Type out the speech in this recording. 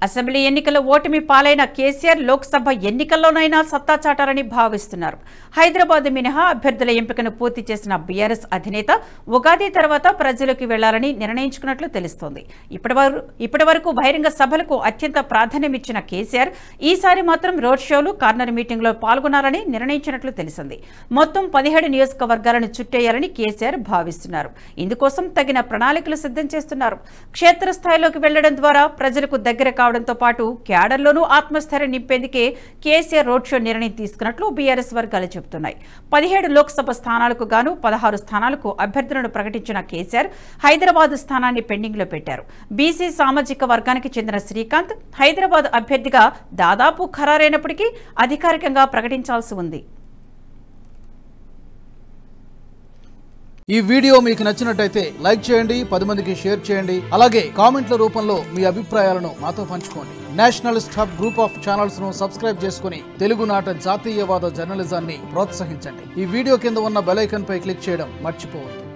Assembly ఎన్నికల్లో ఓటమి పాలైన కేసీఆర్ లోక్సభ ఎన్నికల్లోనైనా సత్తా చాటారని భావిస్తున్నారు. హైదరాబాద్ మినహా అభ్యర్థుల ఎంపికను పూర్తి చేసిన బీఆర్ఎస్ అధినేత ఉగాది తర్వాత ప్రజలకు వెళ్లాలని నిర్ణయించుకున్నట్లు తెలుస్తోంది. ఇప్పటి వరకు బహిరంగ సభలకు అత్యంత ప్రాధాన్యమిచ్చిన కేసీఆర్ ఈసారి మాత్రం రోడ్ షోలు, కార్నర్ మీటింగ్లో పాల్గొనాలని నిర్ణయించినట్లు తెలిసింది. మొత్తం 17 నియోజకవర్గాలను చుట్టేయాలని కేసీఆర్ భావిస్తున్నారు. ఇందుకోసం తగిన ప్రణాళికలు సిద్ధం చేస్తున్నారు. క్షేత్రస్థాయిలోకి వెళ్లడం ద్వారా ప్రజలకు దగ్గర కావడంతో పాటు క్యాడర్లోనూ ఆత్మస్థైర్యం నింపేందుకే కేసీఆర్ రోడ్ షో నిర్ణయం తీసుకున్నట్లు బీఆర్ఎస్ వర్గాలు చెబుతున్నాయి. 17 లోక్సభ స్థానాలకు గాను 16 స్థానాలకు అభ్యర్థులను ప్రకటించిన కేసీఆర్ హైదరాబాద్ స్థానాన్ని పెండింగ్ లో పెట్టారు. బీసీ సామాజిక వర్గానికి చెందిన శ్రీకాంత్ హైదరాబాద్ అభ్యర్థిగా దాదాపు ఖరారైనప్పటికీ అధికారికంగా ప్రకటించాల్సి ఉంది. ఈ వీడియో మీకు నచ్చినట్టయితే లైక్ చేయండి, 10 మందికి షేర్ చేయండి. అలాగే కామెంట్ల రూపంలో మీ అభిప్రాయాలను మాతో పంచుకోండి. Nationalist hub group of channels ను సబ్స్క్రైబ్ చేసుకుని తెలుగునాట జాతీయవాద జర్నలిజాన్ని ప్రోత్సహించండి. ఈ వీడియో కింద ఉన్న బెల్ ఐకాన్ పై క్లిక్ చేయడం మర్చిపోవద్దు.